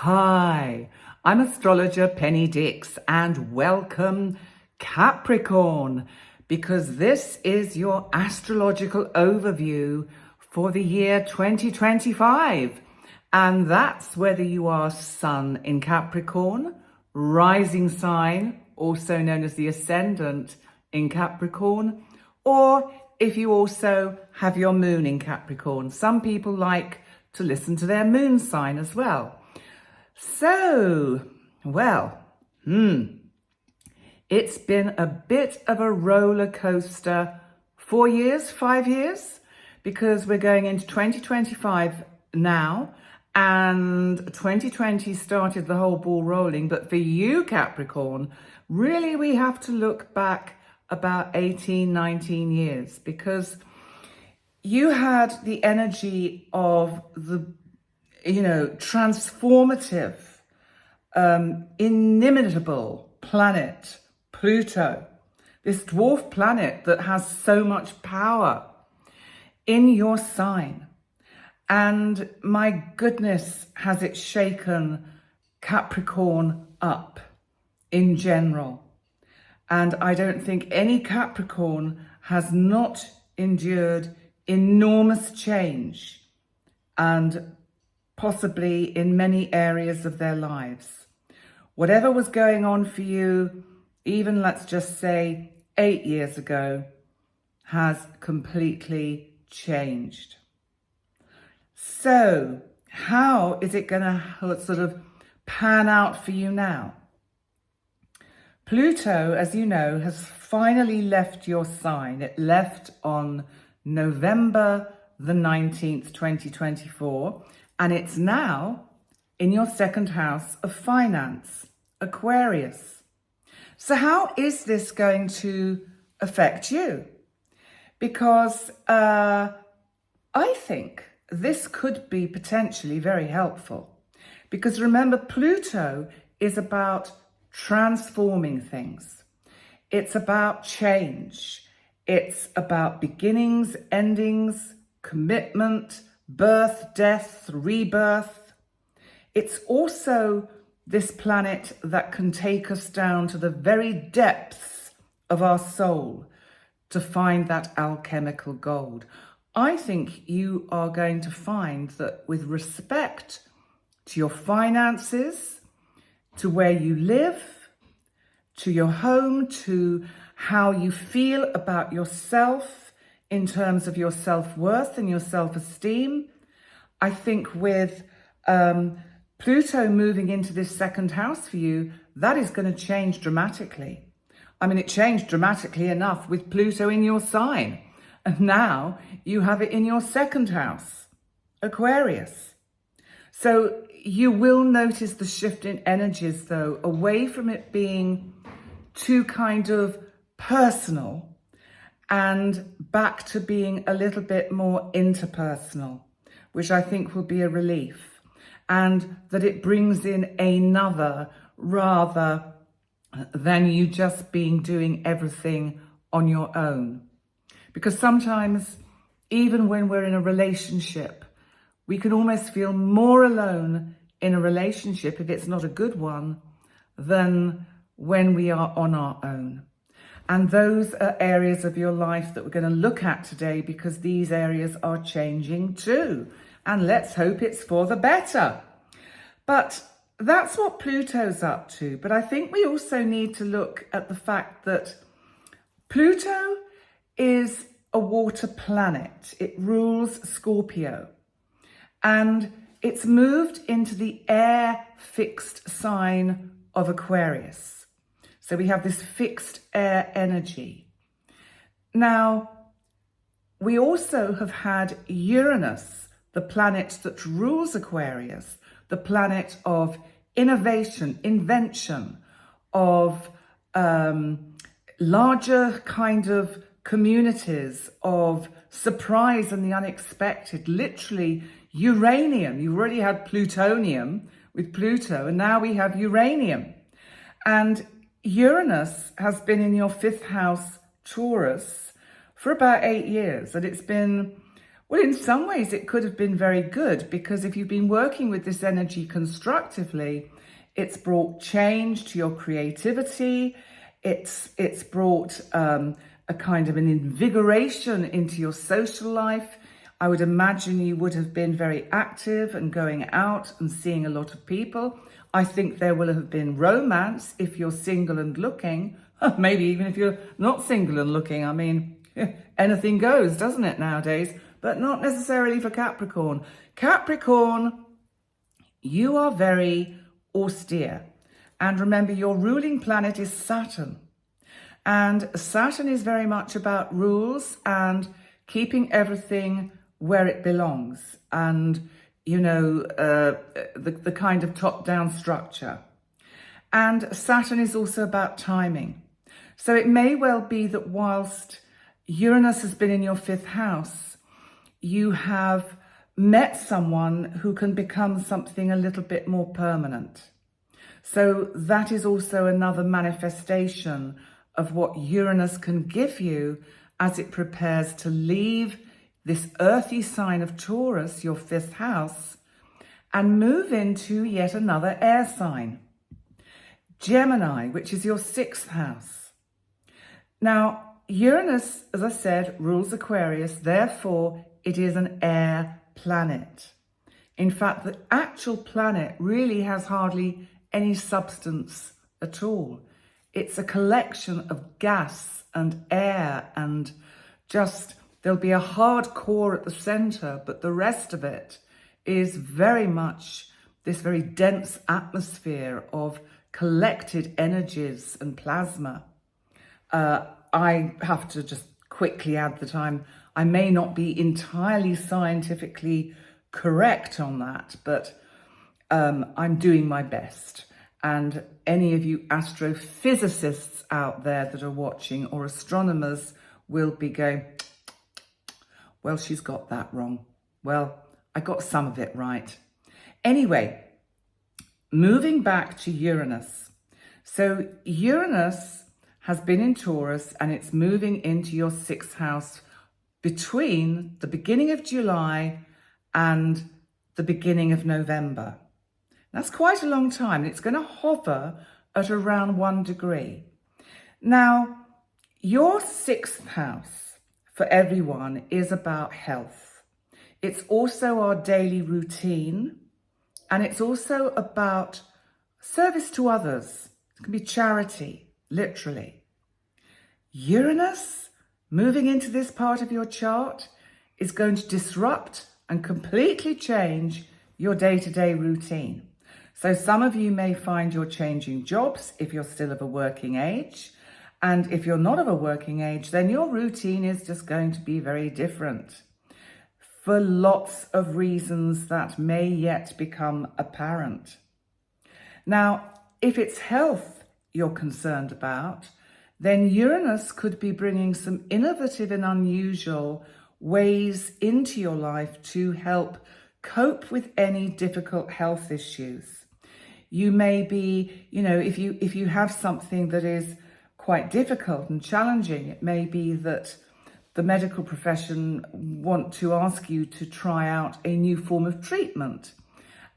Hi, I'm Astrologer Penny Dix and welcome Capricorn, because this is your astrological overview for the year 2025. And that's whether you are Sun in Capricorn, rising sign, also known as the ascendant in Capricorn, or if you also have your moon in Capricorn. Some people like to listen to their moon sign as well. So, it's been a bit of a roller coaster 4 years, 5 years, because we're going into 2025 now, and 2020 started the whole ball rolling. But for you, Capricorn, really we have to look back about 18, 19 years, because you had the energy of the transformative, inimitable planet, Pluto, this dwarf planet that has so much power in your sign. And my goodness, has it shaken Capricorn up in general. And I don't think any Capricorn has not endured enormous change, and possibly in many areas of their lives. Whatever was going on for you, even let's just say 8 years ago, has completely changed. So how is it going to sort of pan out for you now? Pluto, as you know, has finally left your sign. It left on November the 19th, 2024. And it's now in your second house of finance, Aquarius. So how is this going to affect you? Because I think this could be potentially very helpful. Because remember, Pluto is about transforming things. It's about change. It's about beginnings, endings, commitment, birth, death, rebirth. It's also this planet that can take us down to the very depths of our soul to find that alchemical gold. I think you are going to find that with respect to your finances, to where you live, to your home, to how you feel about yourself, in terms of your self-worth and your self-esteem, I think with Pluto moving into this second house for you, that is going to change dramatically. I mean, it changed dramatically enough with Pluto in your sign. And now you have it in your second house, Aquarius. So you will notice the shift in energies, though, away from it being too kind of personal and back to being a little bit more interpersonal, which I think will be a relief, and that it brings in another rather than you just doing everything on your own. Because sometimes, even when we're in a relationship, we can almost feel more alone in a relationship, if it's not a good one, than when we are on our own. And those are areas of your life that we're going to look at today, because these areas are changing too. And let's hope it's for the better. But that's what Pluto's up to. But I think we also need to look at the fact that Pluto is a water planet. It rules Scorpio. And it's moved into the air fixed sign of Aquarius. So we have this fixed air energy. Now, we also have had Uranus, the planet that rules Aquarius, the planet of innovation, invention, of larger kind of communities, of surprise and the unexpected, literally uranium. You already had plutonium with Pluto, and now we have uranium. And Uranus has been in your fifth house, Taurus, for about 8 years. And it's been Well, in some ways, it could have been very good, because if you've been working with this energy constructively, it's brought change to your creativity. It's brought a kind of an invigoration into your social life. I would imagine you would have been very active and going out and seeing a lot of people. I think there will have been romance if you're single and looking, maybe even if you're not single and looking. I mean, anything goes, doesn't it, nowadays? But not necessarily for Capricorn. Capricorn, you are very austere. And remember, your ruling planet is Saturn. And Saturn is very much about rules and keeping everything where it belongs. And, you know, the kind of top-down structure. And Saturn is also about timing. So it may well be that whilst Uranus has been in your 5th house, you have met someone who can become something a little bit more permanent. So that is also another manifestation of what Uranus can give you as it prepares to leave this earthy sign of Taurus, your 5th house, and move into yet another air sign, Gemini, which is your 6th house. Now, Uranus, as I said, rules Aquarius, therefore it is an air planet. In fact, the actual planet really has hardly any substance at all. It's a collection of gas and air, and just there'll be a hard core at the center, but the rest of it is very much this very dense atmosphere of collected energies and plasma. I have to just quickly add that I may not be entirely scientifically correct on that, but I'm doing my best. And any of you astrophysicists out there that are watching, or astronomers, will be going, well, she's got that wrong. Well, I got some of it right. Anyway, moving back to Uranus. So Uranus has been in Taurus and it's moving into your 6th house between the beginning of July and the beginning of November. That's quite a long time. It's going to hover at around 1 degree. Now, your 6th house for everyone is about health. It's also our daily routine, and it's also about service to others. It can be charity, literally. Uranus, moving into this part of your chart, is going to disrupt and completely change your day-to-day routine. So some of you may find you're changing jobs if you're still of a working age. And if you're not of a working age, then your routine is just going to be very different for lots of reasons that may yet become apparent. Now, if it's health you're concerned about, then Uranus could be bringing some innovative and unusual ways into your life to help cope with any difficult health issues. You may be, if you have something that is quite difficult and challenging, it may be that the medical profession want to ask you to try out a new form of treatment,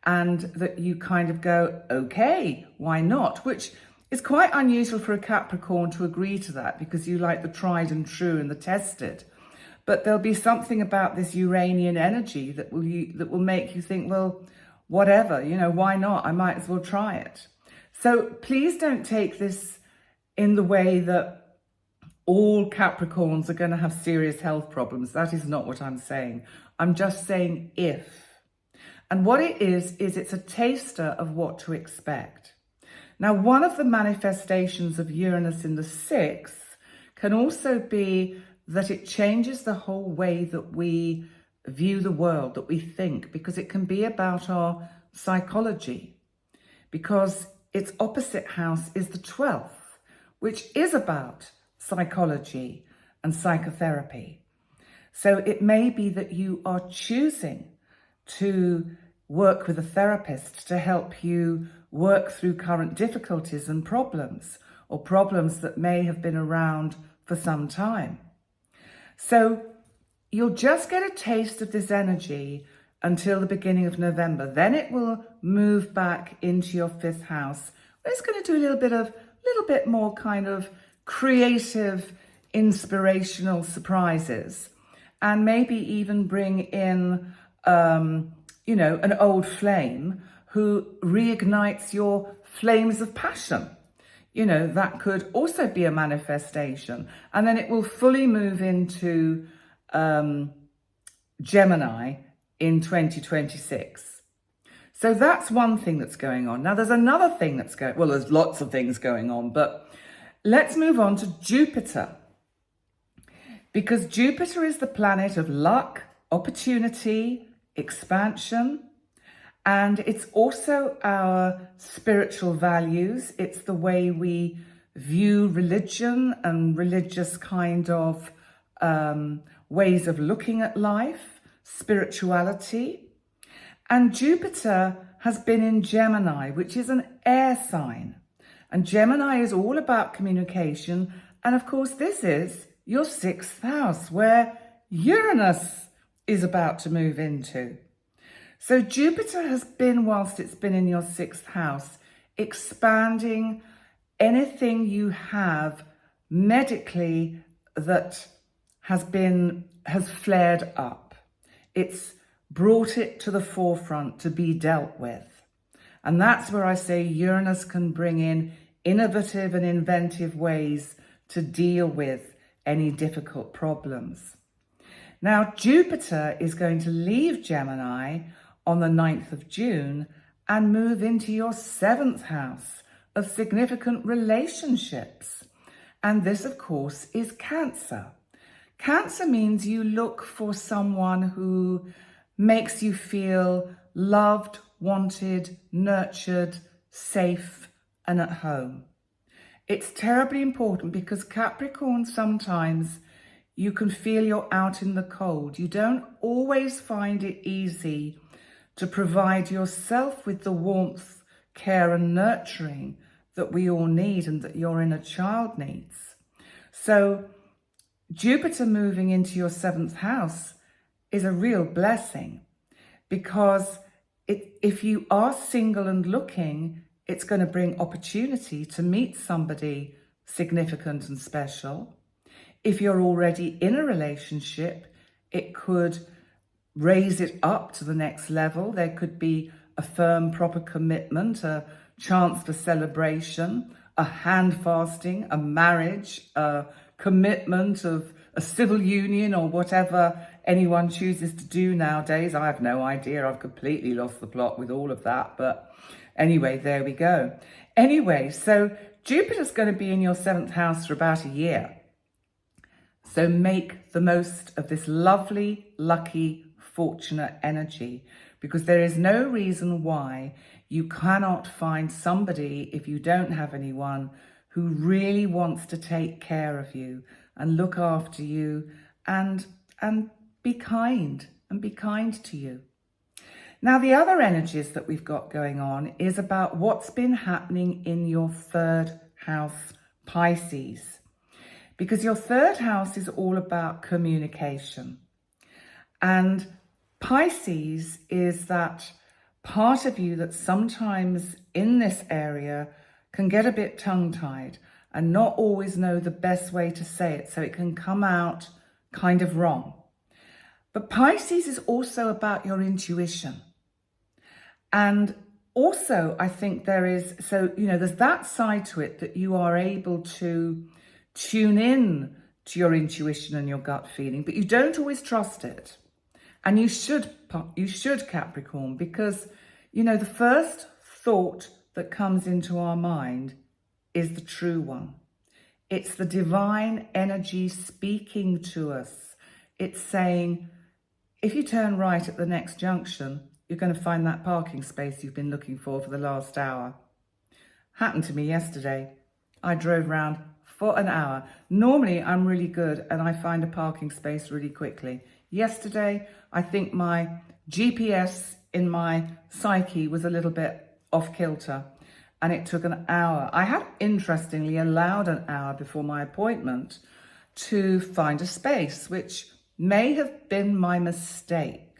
and that you kind of go, okay, why not? Which is quite unusual for a Capricorn to agree to that, because you like the tried and true and the tested. But there'll be something about this Uranian energy that will make you think, well, whatever, why not? I might as well try it. So please don't take this in the way that all Capricorns are going to have serious health problems. That is not what I'm saying. I'm just saying if. And what it is it's a taster of what to expect. Now, one of the manifestations of Uranus in the 6th can also be that it changes the whole way that we view the world, that we think, because it can be about our psychology, because its opposite house is the 12th, which is about psychology and psychotherapy. So it may be that you are choosing to work with a therapist to help you work through current difficulties and problems, or problems that may have been around for some time. So you'll just get a taste of this energy until the beginning of November. Then it will move back into your 5th house. It's going to do a little bit more kind of creative, inspirational surprises, and maybe even bring in, an old flame who reignites your flames of passion. That could also be a manifestation. And then it will fully move into Gemini in 2026. So that's one thing that's going on. Now there's another thing there's lots of things going on, but let's move on to Jupiter. Because Jupiter is the planet of luck, opportunity, expansion, and it's also our spiritual values. It's the way we view religion and religious kind of ways of looking at life, spirituality. And Jupiter has been in Gemini, which is an air sign. And Gemini is all about communication. And of course, this is your 6th house, where Uranus is about to move into. So Jupiter has been, whilst it's been in your 6th house, expanding anything you have medically that has flared up. It's brought it to the forefront to be dealt with. And that's where I say Uranus can bring in innovative and inventive ways to deal with any difficult problems. Now, Jupiter is going to leave Gemini on the 9th of June and move into your 7th house of significant relationships. And this, of course, is Cancer. Cancer means you look for someone who makes you feel loved, wanted, nurtured, safe, and at home. It's terribly important because Capricorn, sometimes you can feel you're out in the cold. You don't always find it easy to provide yourself with the warmth, care, and nurturing that we all need and that your inner child needs. So Jupiter moving into your 7th house is a real blessing, because if you are single and looking, it's going to bring opportunity to meet somebody significant and special. If you're already in a relationship, it could raise it up to the next level. There could be a firm, proper commitment, a chance for celebration, a hand fasting, a marriage, a commitment of a civil union, or whatever anyone chooses to do nowadays. I have no idea. I've completely lost the plot with all of that. But anyway, there we go. Anyway, so Jupiter's going to be in your 7th house for about a year. So make the most of this lovely, lucky, fortunate energy, because there is no reason why you cannot find somebody, if you don't have anyone, who really wants to take care of you and look after you and be kind to you. Now, the other energies that we've got going on is about what's been happening in your 3rd house, Pisces. Because your 3rd house is all about communication. And Pisces is that part of you that sometimes in this area can get a bit tongue-tied and not always know the best way to say it, so it can come out kind of wrong. But Pisces is also about your intuition. And also, I think there's that side to it, that you are able to tune in to your intuition and your gut feeling, but you don't always trust it. And you should, Capricorn, because, the first thought that comes into our mind is the true one. It's the divine energy speaking to us. It's saying, if you turn right at the next junction, you're going to find that parking space you've been looking for the last hour. Happened to me yesterday. I drove around for an hour. Normally, I'm really good and I find a parking space really quickly. Yesterday, I think my GPS in my psyche was a little bit off kilter and it took an hour. I had, interestingly, allowed an hour before my appointment to find a space, which may have been my mistake.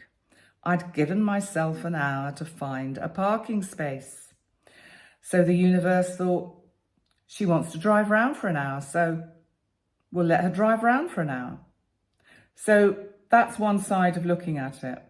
I'd given myself an hour to find a parking space. So the universe thought, she wants to drive around for an hour, so we'll let her drive around for an hour. So that's one side of looking at it.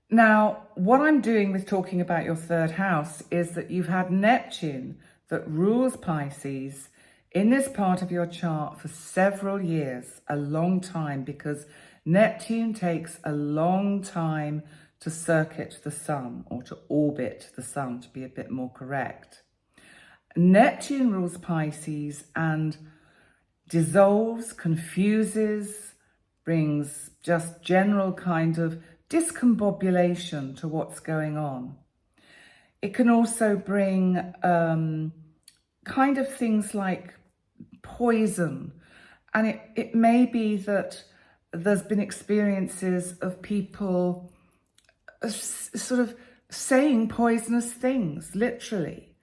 Now, what I'm doing with talking about your third house is that you've had Neptune that rules Pisces in this part of your chart for several years, a long time, because Neptune takes a long time to circuit the sun, or to orbit the sun, to be a bit more correct. Neptune rules Pisces and dissolves, confuses, brings just general kind of discombobulation to what's going on. It can also bring kind of things like poison. And it may be that there's been experiences of people sort of saying poisonous things, literally.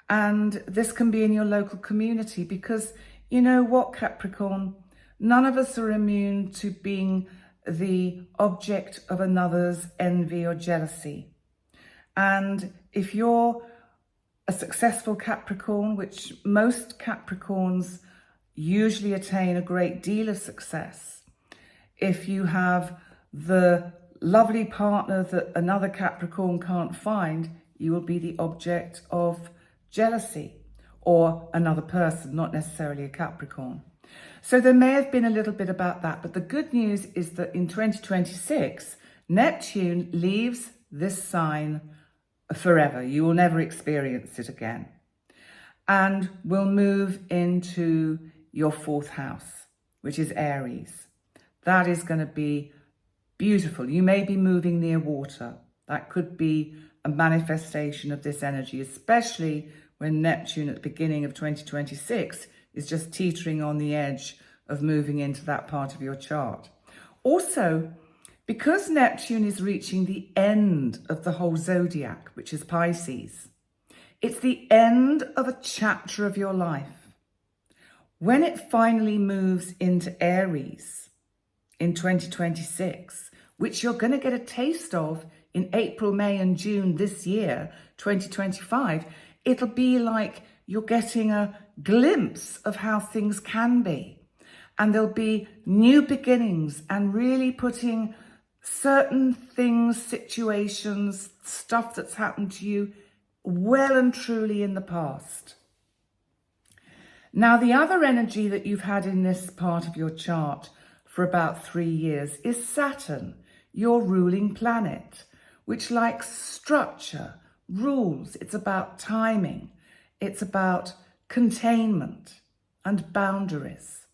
And this can be in your local community, because you know what, Capricorn? None of us are immune to being the object of another's envy or jealousy. And if you're a successful Capricorn, which most Capricorns usually attain a great deal of success, if you have the lovely partner that another Capricorn can't find, you will be the object of jealousy, or another person, not necessarily a Capricorn. So there may have been a little bit about that, but the good news is that in 2026, Neptune leaves this sign forever. You will never experience it again. And will move into your fourth house, which is Aries. That is going to be beautiful. You may be moving near water. That could be a manifestation of this energy, especially when Neptune at the beginning of 2026 is just teetering on the edge of moving into that part of your chart. Also, because Neptune is reaching the end of the whole zodiac, which is Pisces, it's the end of a chapter of your life. When it finally moves into Aries in 2026, which you're going to get a taste of in April, May and June this year, 2025, it'll be like you're getting a glimpse of how things can be. And there'll be new beginnings and really putting certain things, situations, stuff that's happened to you well and truly in the past. Now, the other energy that you've had in this part of your chart for about 3 years is Saturn, your ruling planet, which likes structure, rules. It's about timing. It's about containment and boundaries.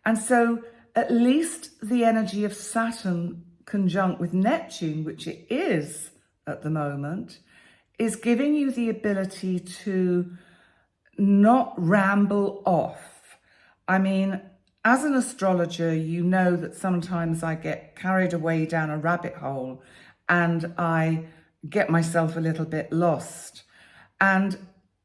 And so at least the energy of Saturn conjunct with Neptune, which it is at the moment, is giving you the ability to not ramble off. I mean, as an astrologer, you know that sometimes I get carried away down a rabbit hole and I get myself a little bit lost. And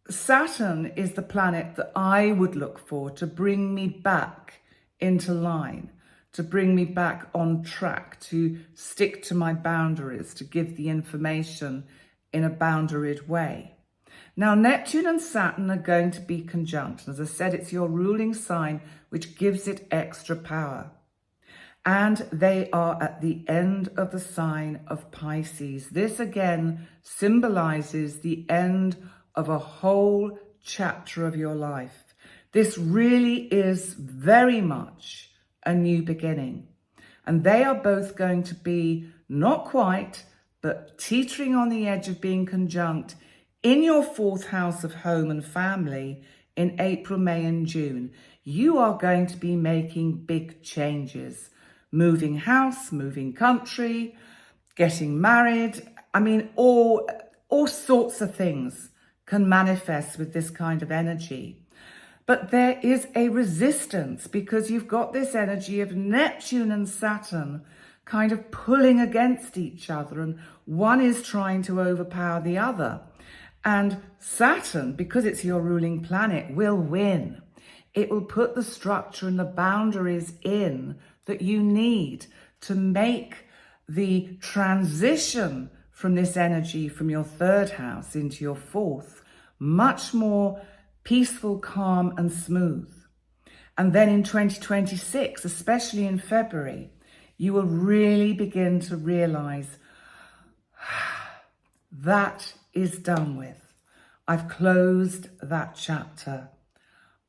Saturn is the planet that I would look for to bring me back into line, to bring me back on track, to stick to my boundaries, to give the information in a boundaried way. Now, Neptune and Saturn are going to be conjunct. As I said, it's your ruling sign, which gives it extra power. And they are at the end of the sign of Pisces. This again symbolizes the end of a whole chapter of your life. This really is very much a new beginning. And they are both going to be not quite, but teetering on the edge of being conjunct in your fourth house of home and family in April, May and June. You are going to be making big changes. Moving house, moving country, getting married. I mean, all sorts of things can manifest with this kind of energy. But there is a resistance because you've got this energy of Neptune and Saturn kind of pulling against each other, and one is trying to overpower the other. And Saturn, because it's your ruling planet, will win. It will put the structure and the boundaries in that you need to make the transition from this energy from your third house into your fourth much more peaceful, calm and smooth. And then in 2026, especially in February, you will really begin to realize that is done with. I've closed that chapter.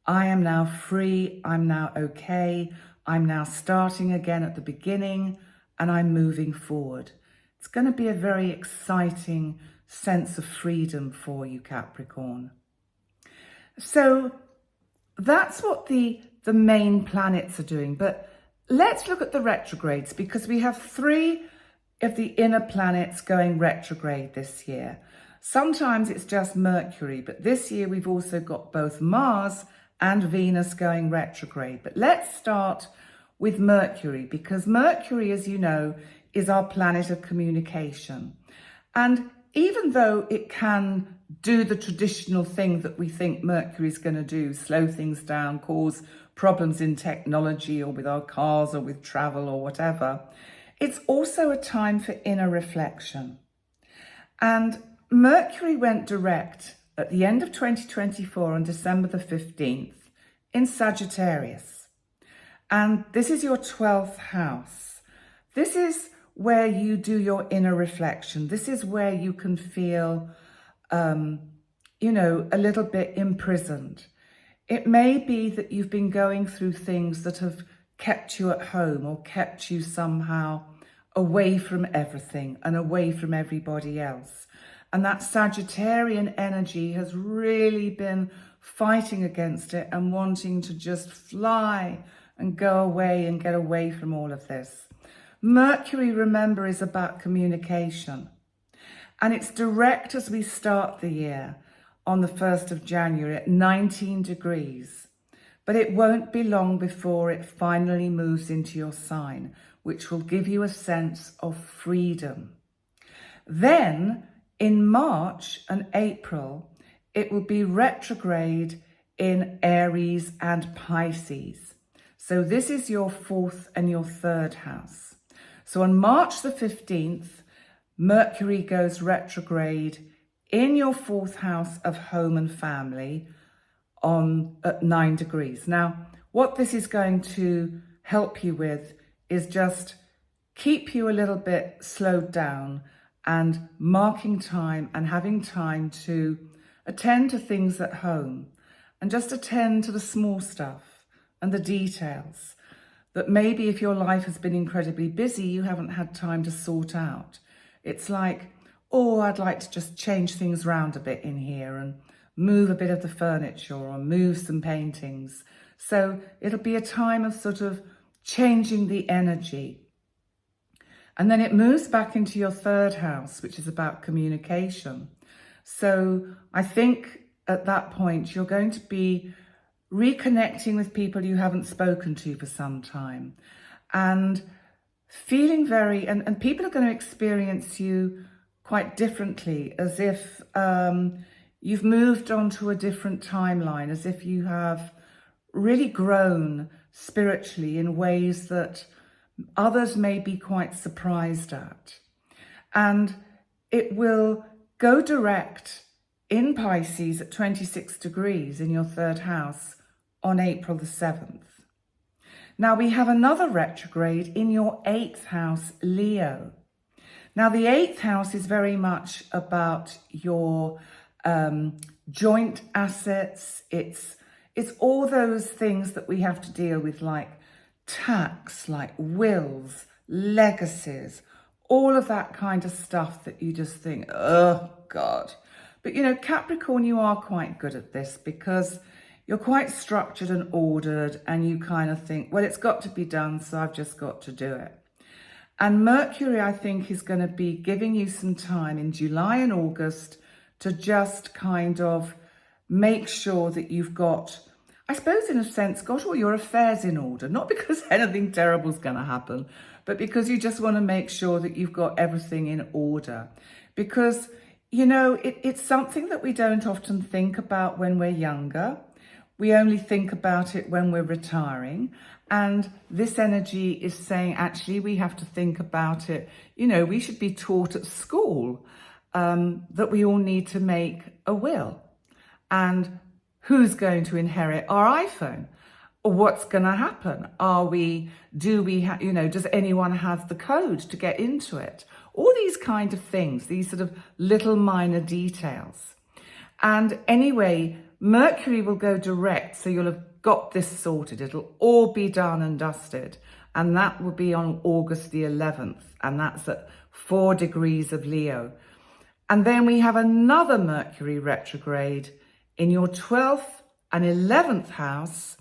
I am now free. I'm now okay. I'm now starting again at the beginning and I'm moving forward. It's going to be a very exciting sense of freedom for you, Capricorn. So that's what the main planets are doing. But let's look at the retrogrades, because we have 3 of the inner planets going retrograde this year. Sometimes it's just Mercury, but this year we've also got both Mars and Venus going retrograde. But let's start with Mercury, because Mercury, as you know, is our planet of communication. And even though it can do the traditional thing that we think Mercury is going to do, slow things down, cause problems in technology or with our cars or with travel or whatever, it's also a time for inner reflection. And Mercury went direct at the end of 2024 on December the 15th in Sagittarius. And this is your 12th house. This is where you do your inner reflection. This is where you can feel, a little bit imprisoned. It may be that you've been going through things that have kept you at home or kept you somehow away from everything and away from everybody else. And that Sagittarian energy has really been fighting against it and wanting to just fly and go away and get away from all of this. Mercury, remember, is about communication. And it's direct as we start the year on the 1st of January at 19 degrees. But it won't be long before it finally moves into your sign, which will give you a sense of freedom. Then in March and April, it will be retrograde in Aries and Pisces. So this is your 4th and your 3rd house. So on March the 15th, Mercury goes retrograde in your 4th house of home and family at 9 degrees. Now, what this is going to help you with is just keep you a little bit slowed down and marking time and having time to attend to things at home and just attend to the small stuff and the details that maybe if your life has been incredibly busy, you haven't had time to sort out. It's like, oh, I'd like to just change things around a bit in here and move a bit of the furniture or move some paintings. So it'll be a time of sort of changing the energy. And then it moves back into your 3rd house, which is about communication. So I think at that point, you're going to be reconnecting with people you haven't spoken to for some time and feeling and people are going to experience you quite differently, as if you've moved on to a different timeline, as if you have really grown spiritually in ways that others may be quite surprised at. And it will go direct in Pisces at 26 degrees in your 3rd house on April the 7th. Now we have another retrograde in your 8th house, Leo. Now the 8th house is very much about your joint assets. It's all those things that we have to deal with, like tax, like wills, legacies, all of that kind of stuff that you just think, oh God. But Capricorn, you are quite good at this because you're quite structured and ordered, and you kind of think, well, it's got to be done, so I've just got to do it. And Mercury, I think, is going to be giving you some time in July and August to just kind of make sure that you've got, I suppose in a sense, got all your affairs in order. Not because anything terrible is going to happen, but because you just want to make sure that you've got everything in order. Because, it's something that we don't often think about when we're younger. We only think about it when we're retiring. And this energy is saying, actually, we have to think about it. You know, we should be taught at school that we all need to make a will. And who's going to inherit our iPhone? Or what's going to happen? Does anyone have the code to get into it? All these kind of things, these sort of little minor details. And anyway, Mercury will go direct, so you'll have got this sorted. It'll all be done and dusted. And that will be on August the 11th. And that's at 4 degrees of Leo. And then we have another Mercury retrograde in your 12th and 11th house.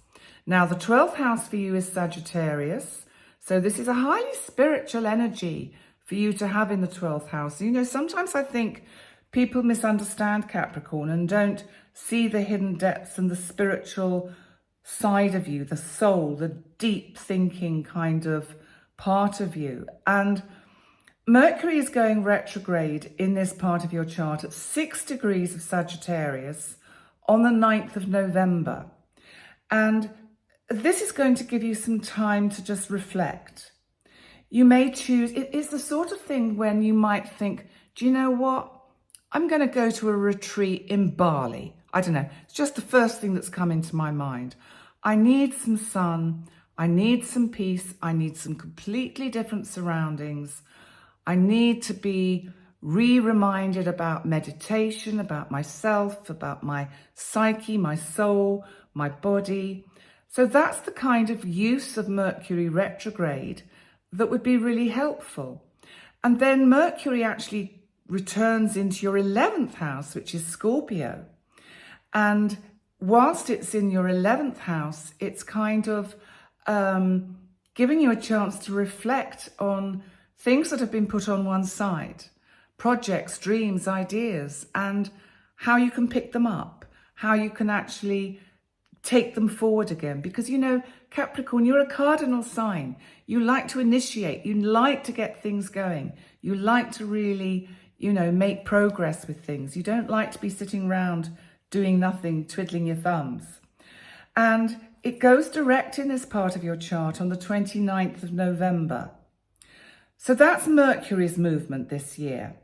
Now, the 12th house for you is Sagittarius. So this is a highly spiritual energy for you to have in the 12th house. You know, sometimes I think people misunderstand Capricorn and don't see the hidden depths and the spiritual side of you, the soul, the deep thinking kind of part of you. And Mercury is going retrograde in this part of your chart at 6 degrees of Sagittarius on the 9th of November. And this is going to give you some time to just reflect. You may choose, it is the sort of thing when you might think, do you know what? I'm going to go to a retreat in Bali. I don't know. It's just the first thing that's come into my mind. I need some sun. I need some peace. I need some completely different surroundings. I need to be reminded about meditation, about myself, about my psyche, my soul, my body. So that's the kind of use of Mercury retrograde that would be really helpful. And then Mercury actually returns into your 11th house, which is Scorpio. And whilst it's in your 11th house, it's kind of giving you a chance to reflect on things that have been put on one side, projects, dreams, ideas, and how you can pick them up, how you can actually take them forward again. Because, you know, Capricorn, you're a cardinal sign. You like to initiate. You like to get things going. You like to really, you know, make progress with things. You don't like to be sitting around doing nothing, twiddling your thumbs. And it goes direct in this part of your chart on the 29th of November. So that's Mercury's movement this year.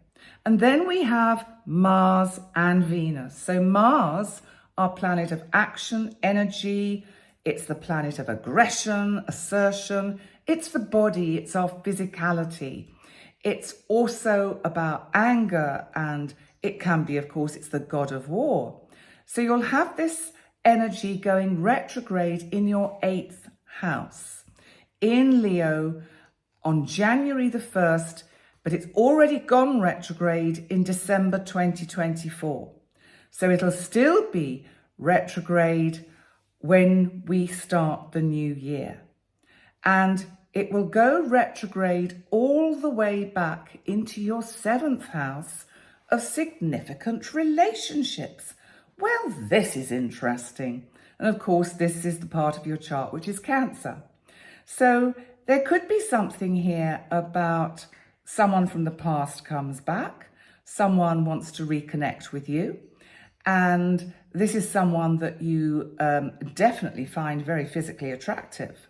And then we have Mars and Venus. So Mars, our planet of action, energy, it's the planet of aggression, assertion, it's the body, it's our physicality. It's also about anger, and it can be, of course, it's the god of war. So you'll have this energy going retrograde in your 8th house, in Leo, on January the 1st, but it's already gone retrograde in December 2024. So it'll still be retrograde when we start the new year. And it will go retrograde all the way back into your 7th house of significant relationships. Well, this is interesting. And of course, this is the part of your chart which is Cancer. So there could be something here about someone from the past comes back, someone wants to reconnect with you, and this is someone that you definitely find very physically attractive,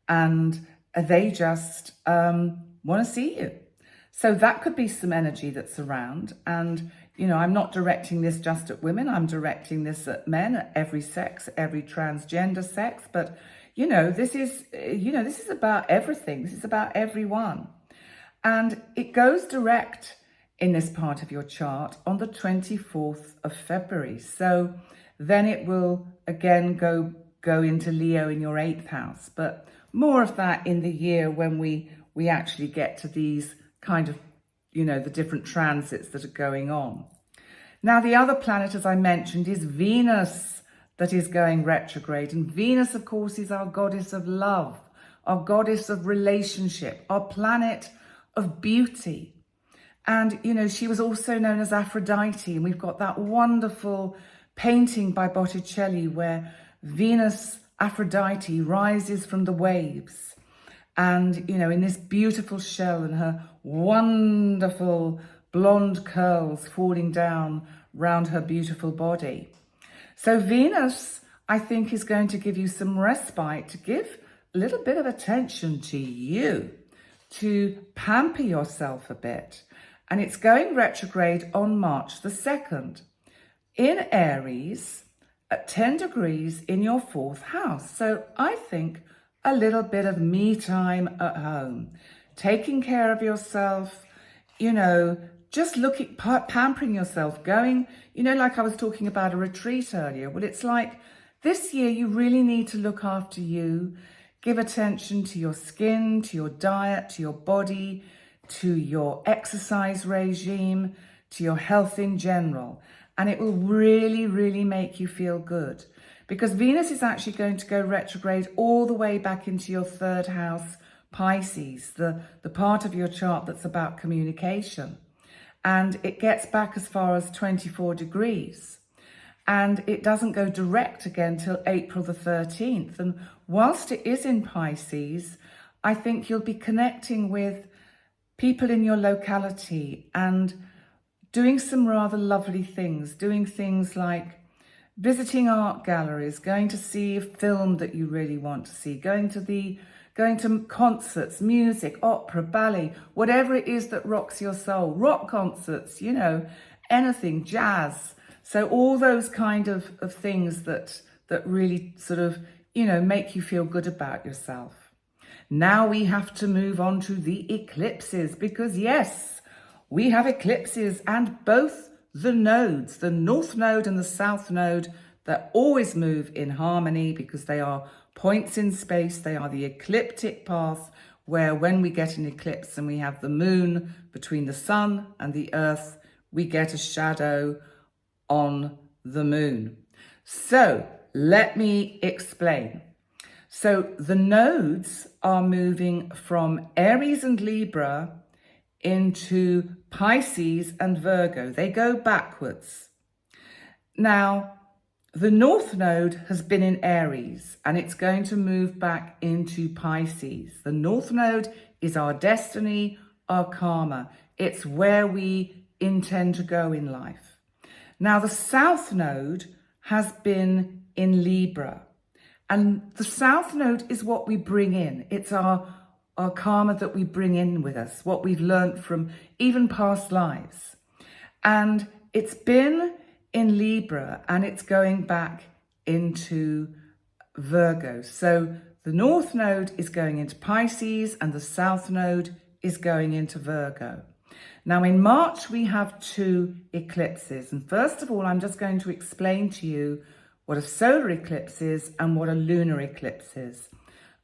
and they just want to see you. So that could be some energy that's around. And, you know, I'm not directing this just at women. I'm directing this at men, at every sex, every transgender sex. But, you know, this is about everything. This is about everyone. And it goes direct in this part of your chart on the 24th of February. So then it will again go into Leo in your 8th house. But more of that in the year when we actually get to these kind of, you know, the different transits that are going on. Now, the other planet, as I mentioned, is Venus, that is going retrograde. And Venus, of course, is our goddess of love, our goddess of relationship, our planet of beauty. And, you know, she was also known as Aphrodite. And we've got that wonderful painting by Botticelli where Venus, Aphrodite, rises from the waves. And, you know, in this beautiful shell and her wonderful blonde curls falling down round her beautiful body. So Venus, I think, is going to give you some respite, to give a little bit of attention to you, to pamper yourself a bit. And it's going retrograde on March the 2nd in Aries at 10 degrees in your 4th house. So I think a little bit of me time at home, taking care of yourself, just pampering yourself, going, like I was talking about a retreat earlier. Well, it's like this year you really need to look after you, give attention to your skin, to your diet, to your body, to your exercise regime, to your health in general. And it will really, really make you feel good, because Venus is actually going to go retrograde all the way back into your 3rd house, Pisces, the part of your chart that's about communication. And it gets back as far as 24 degrees. And it doesn't go direct again till April the 13th. And whilst it is in Pisces, I think you'll be connecting with people in your locality and doing some rather lovely things, doing things like visiting art galleries, going to see a film that you really want to see, going to concerts, music, opera, ballet, whatever it is that rocks your soul, rock concerts, anything, jazz. So all those kind of things that really sort of, make you feel good about yourself. Now we have to move on to the eclipses, because yes, we have eclipses, and both the nodes, the North Node and the South Node, that always move in harmony because they are points in space. They are the ecliptic path, where when we get an eclipse and we have the moon between the sun and the earth, we get a shadow on the moon. So let me explain. So the nodes are moving from Aries and Libra into Pisces and Virgo. They go backwards. Now, the North Node has been in Aries and it's going to move back into Pisces. The North Node is our destiny, our karma. It's where we intend to go in life. Now, the South Node has been in Libra. And the South Node is what we bring in. It's our karma that we bring in with us, what we've learned from even past lives. And it's been in Libra and it's going back into Virgo. So the North Node is going into Pisces and the South Node is going into Virgo. Now in March, we have 2 eclipses. And first of all, I'm just going to explain to you what a solar eclipse is and what a lunar eclipse is.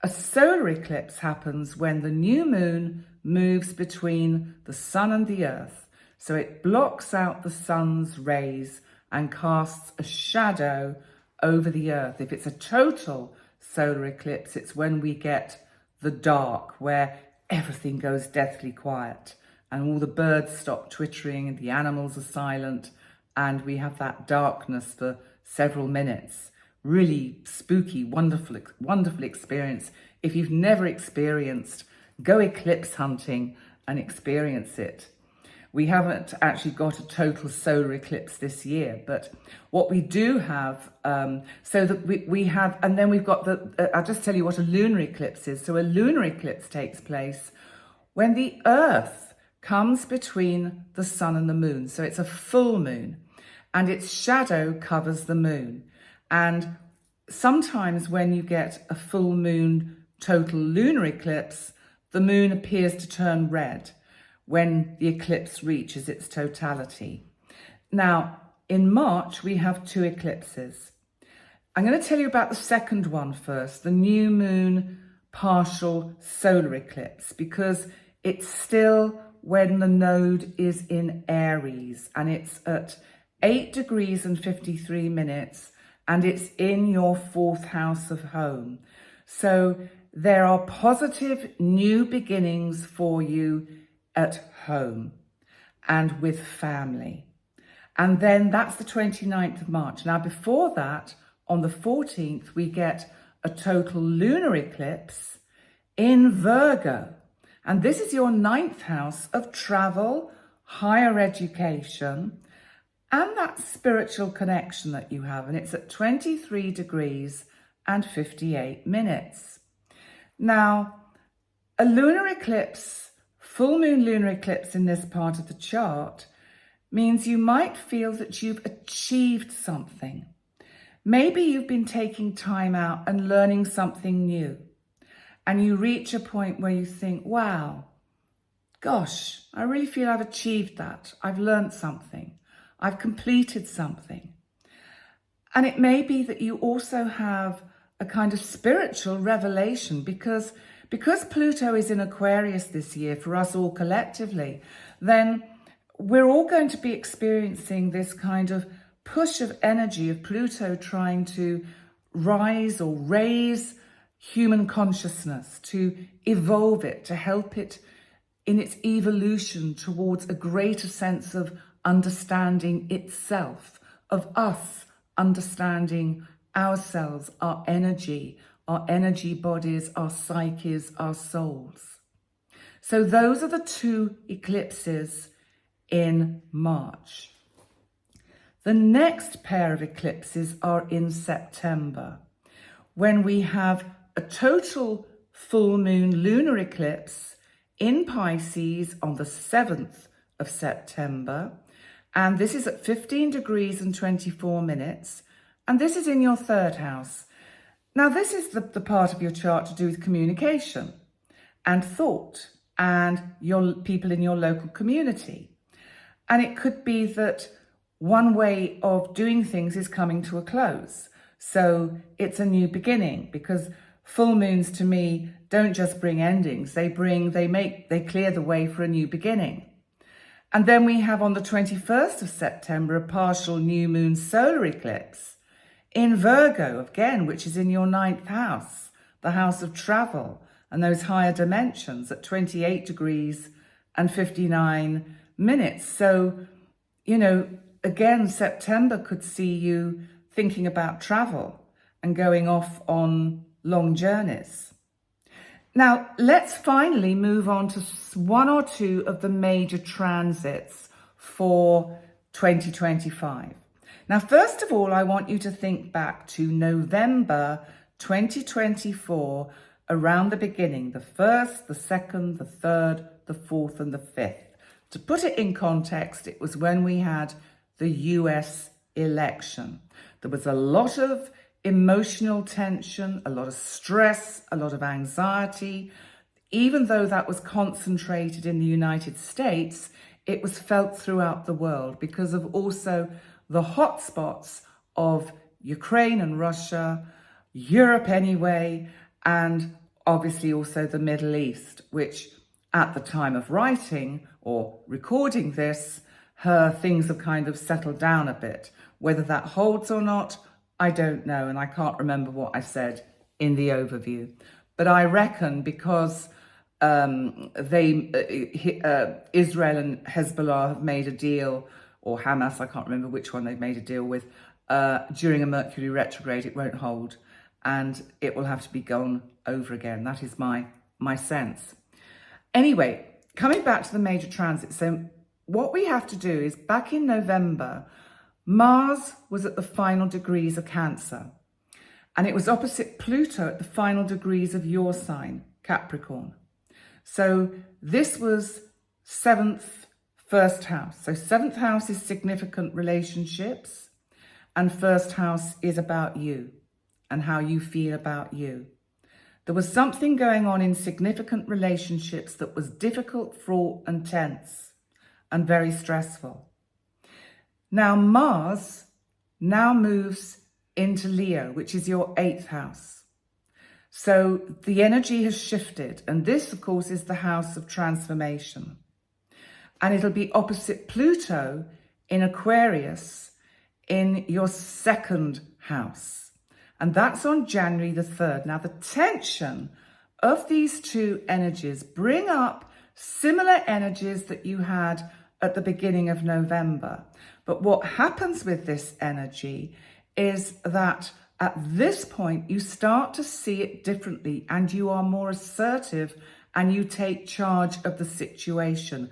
A solar eclipse happens when the new moon moves between the sun and the earth. So it blocks out the sun's rays and casts a shadow over the earth. If it's a total solar eclipse, it's when we get the dark, where everything goes deathly quiet and all the birds stop twittering and the animals are silent and we have that darkness for several minutes. Really spooky, wonderful experience. If you've never experienced, go eclipse hunting and experience it. We haven't actually got a total solar eclipse this year, but what we do have, so that we have, and then we've got I'll just tell you what a lunar eclipse is. So a lunar eclipse takes place when the earth comes between the sun and the moon. So it's a full moon and its shadow covers the moon. And sometimes when you get a full moon total lunar eclipse, the moon appears to turn red when the eclipse reaches its totality. Now, in March, we have 2 eclipses. I'm going to tell you about the second one first, the new moon partial solar eclipse, because it's still when the node is in Aries and it's at 8 degrees and 53 minutes and it's in your 4th house of home. So there are positive new beginnings for you at home and with family. And then that's the 29th of March. Now, before that, on the 14th, we get a total lunar eclipse in Virgo. And this is your 9th house of travel, higher education, and that spiritual connection that you have. And it's at 23 degrees and 58 minutes. Now, a lunar eclipse, full moon lunar eclipse in this part of the chart, means you might feel that you've achieved something. Maybe you've been taking time out and learning something new, and you reach a point where you think, wow, gosh, I really feel I've achieved that. I've learned something. I've completed something. And it may be that you also have a kind of spiritual revelation because Pluto is in Aquarius this year for us all collectively, then we're all going to be experiencing this kind of push of energy of Pluto trying to rise or raise human consciousness, to evolve it, to help it in its evolution towards a greater sense of understanding itself, of us understanding ourselves, our energy bodies, our psyches, our souls. So those are the two eclipses in March. The next pair of eclipses are in September, when we have a total full moon lunar eclipse in Pisces on the 7th of September. And this is at 15 degrees and 24 minutes. And this is in your third house. Now, this is the part of your chart to do with communication and thought and your people in your local community. And it could be that one way of doing things is coming to a close. So it's a new beginning, because full moons to me don't just bring endings, they clear the way for a new beginning. And then we have on the 21st of September, a partial new moon solar eclipse in Virgo, again, which is in your 9th house, the house of travel and those higher dimensions at 28 degrees and 59 minutes. So, again, September could see you thinking about travel and going off on long journeys. Now, let's finally move on to one or two of the major transits for 2025. Now, first of all, I want you to think back to November 2024, around the beginning, the 1st, the 2nd, the 3rd, the 4th, and the 5th. To put it in context, it was when we had the US election. There was a lot of emotional tension, a lot of stress, a lot of anxiety. Even though that was concentrated in the United States, it was felt throughout the world because of also the hotspots of Ukraine and Russia, Europe anyway, and obviously also the Middle East, which at the time of writing or recording this, things have kind of settled down a bit. Whether that holds or not, I don't know, and I can't remember what I said in the overview. But I reckon because Israel and Hezbollah have made a deal, or Hamas, I can't remember which one they've made a deal with, during a Mercury retrograde, it won't hold, and it will have to be gone over again. That is my sense. Anyway, coming back to the major transits. So what we have to do is, back in November, Mars was at the final degrees of Cancer, and it was opposite Pluto at the final degrees of your sign, Capricorn. So this was 7th, first house. So 7th house is significant relationships, and first house is about you and how you feel about you. There was something going on in significant relationships that was difficult, fraught, and tense, and very stressful. Now, Mars now moves into Leo, which is your 8th house. So the energy has shifted. And this, of course, is the house of transformation. And it'll be opposite Pluto in Aquarius in your 2nd house. And that's on January the 3rd. Now, the tension of these two energies bring up similar energies that you had at the beginning of November. But what happens with this energy is that at this point, you start to see it differently, and you are more assertive and you take charge of the situation.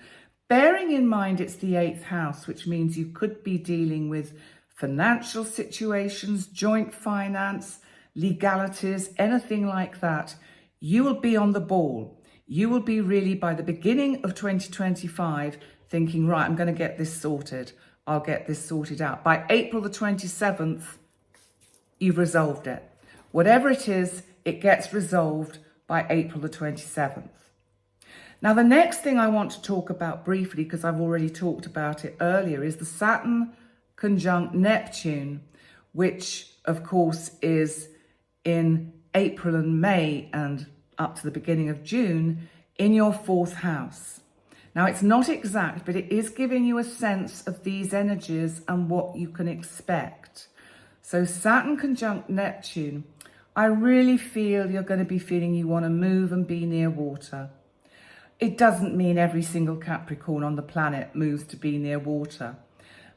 Bearing in mind it's the 8th house, which means you could be dealing with financial situations, joint finance, legalities, anything like that. you will be on the ball. You will be really, by the beginning of 2025, thinking, right, I'm going to get this sorted. I'll get this sorted out. By April the 27th, you've resolved it. Whatever it is, it gets resolved by April the 27th. Now, the next thing I want to talk about briefly, because I've already talked about it earlier, is the Saturn conjunct Neptune, which, of course, is in April and May and up to the beginning of June in your 4th house. Now, it's not exact, but it is giving you a sense of these energies and what you can expect. So Saturn conjunct Neptune, I really feel you're going to be feeling you want to move and be near water. It doesn't mean every single Capricorn on the planet moves to be near water,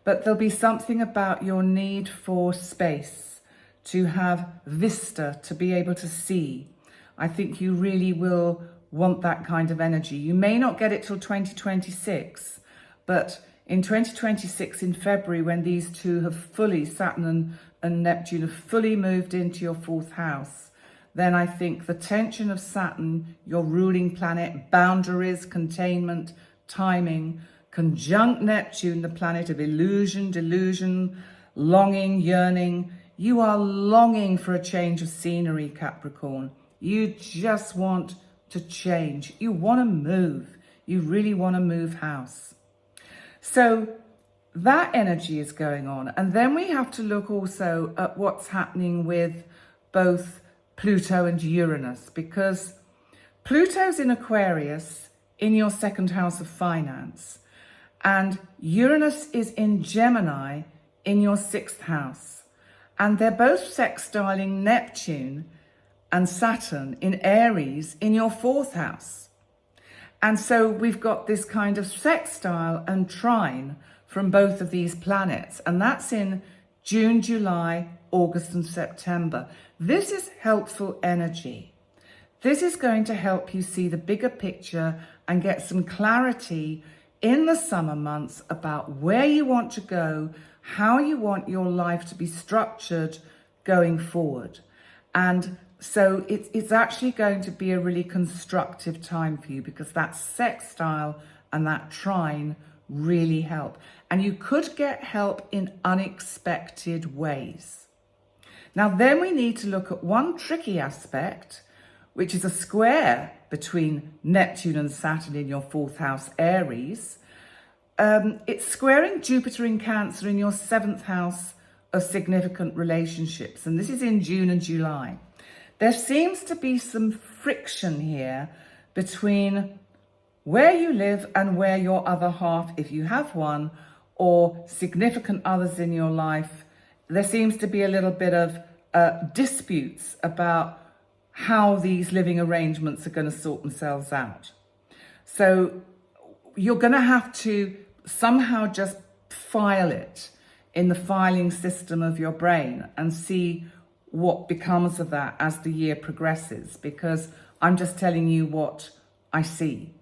but there'll be something about your need for space, to have vista, to be able to see. I think you really will want that kind of energy. You may not get it till 2026, but in 2026, in February, when these two have fully, Saturn and Neptune have fully moved into your 4th house, then I think the tension of Saturn, your ruling planet, boundaries, containment, timing, conjunct Neptune, the planet of illusion, delusion, longing, yearning. You are longing for a change of scenery, Capricorn. You just want to change. You want to move. You really want to move house. So that energy is going on. And then we have to look also at what's happening with both Pluto and Uranus, because Pluto's in Aquarius in your 2nd house of finance, and Uranus is in Gemini in your 6th house. And they're both sextiling Neptune and Saturn in Aries in your 4th house. And so we've got this kind of sextile and trine from both of these planets, and that's in June, July, August and September. This is helpful energy. This is going to help you see the bigger picture and get some clarity in the summer months about where you want to go, how you want your life to be structured going forward. And so it's actually going to be a really constructive time for you, because that sextile and that trine really help. And you could get help in unexpected ways. Now, then we need to look at one tricky aspect, which is a square between Neptune and Saturn in your 4th house, Aries. It's squaring Jupiter in Cancer in your 7th house of significant relationships. And this is in June and July. There seems to be some friction here between where you live and where your other half, if you have one, or significant others in your life. There seems to be a little bit of disputes about how these living arrangements are going to sort themselves out. So you're going to have to somehow just file it in the filing system of your brain and see what becomes of that as the year progresses, because I'm just telling you what I see.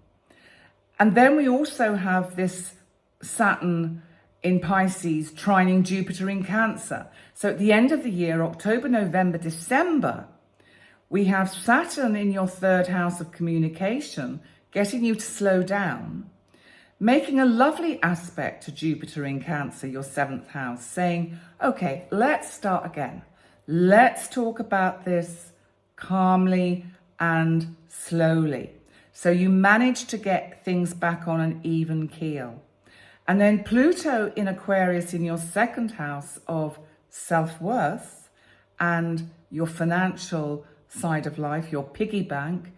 And then we also have this Saturn in Pisces trining Jupiter in Cancer. So at the end of the year, October, November, December, we have Saturn in your 3rd house of communication, getting you to slow down, making a lovely aspect to Jupiter in Cancer, your 7th house, saying, okay, let's start again. Let's talk about this calmly and slowly. So you manage to get things back on an even keel. And then Pluto in Aquarius in your 2nd house of self-worth and your financial side of life, your piggy bank,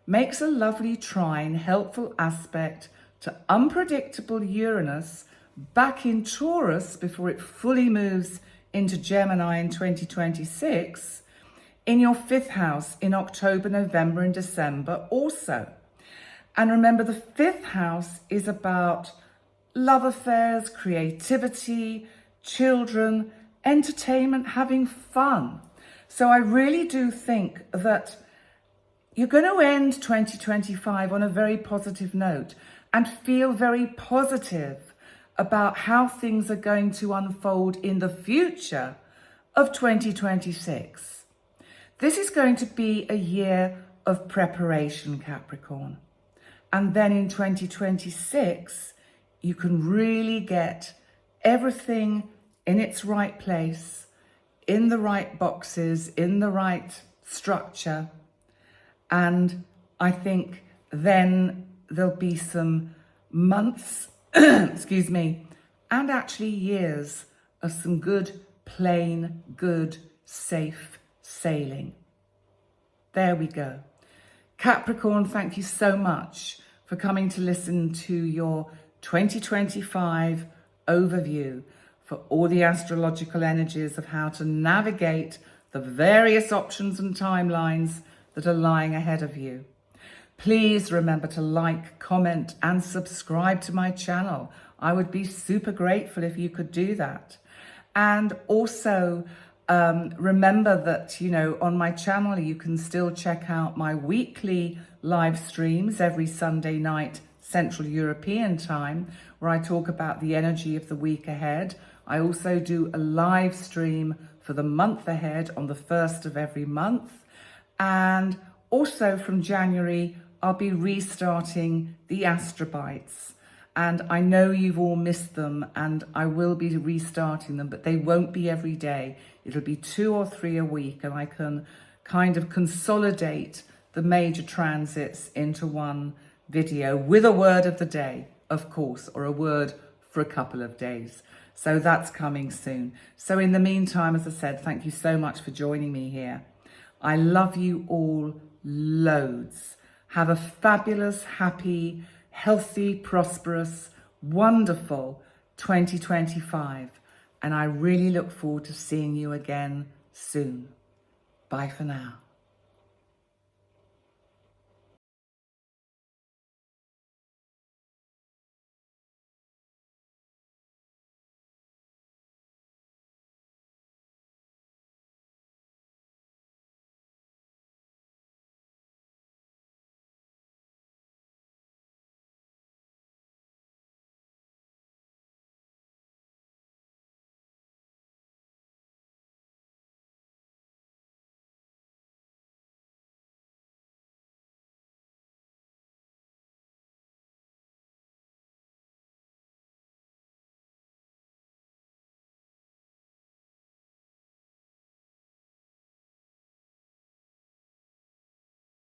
makes a lovely trine, helpful aspect to unpredictable Uranus back in Taurus before it fully moves into Gemini in 2026 in your 5th house in October, November and December also. And remember, the 5th house is about love affairs, creativity, children, entertainment, having fun. So I really do think that you're going to end 2025 on a very positive note and feel very positive about how things are going to unfold in the future of 2026. This is going to be a year of preparation, Capricorn. And then in 2026, you can really get everything in its right place, in the right boxes, in the right structure. And I think then there'll be some months, excuse me, and actually years of some good, plain, good, safe sailing. There we go. Capricorn, thank you so much for coming to listen to your 2025 overview for all the astrological energies of how to navigate the various options and timelines that are lying ahead of you. Please remember to like, comment, and subscribe to my channel. I would be super grateful if you could do that. And also remember that, on my channel, you can still check out my weekly live streams every Sunday night, Central European time, where I talk about the energy of the week ahead. I also do a live stream for the month ahead on the 1st of every month. And also from January, I'll be restarting the Astrobites. And I know you've all missed them, and I will be restarting them, but they won't be every day. It'll be 2 or 3 a week, and I can kind of consolidate the major transits into one video with a word of the day, of course, or a word for a couple of days. So that's coming soon. So in the meantime, as I said, thank you so much for joining me here. I love you all loads. Have a fabulous, happy, healthy, prosperous, wonderful 2025. And I really look forward to seeing you again soon. Bye for now.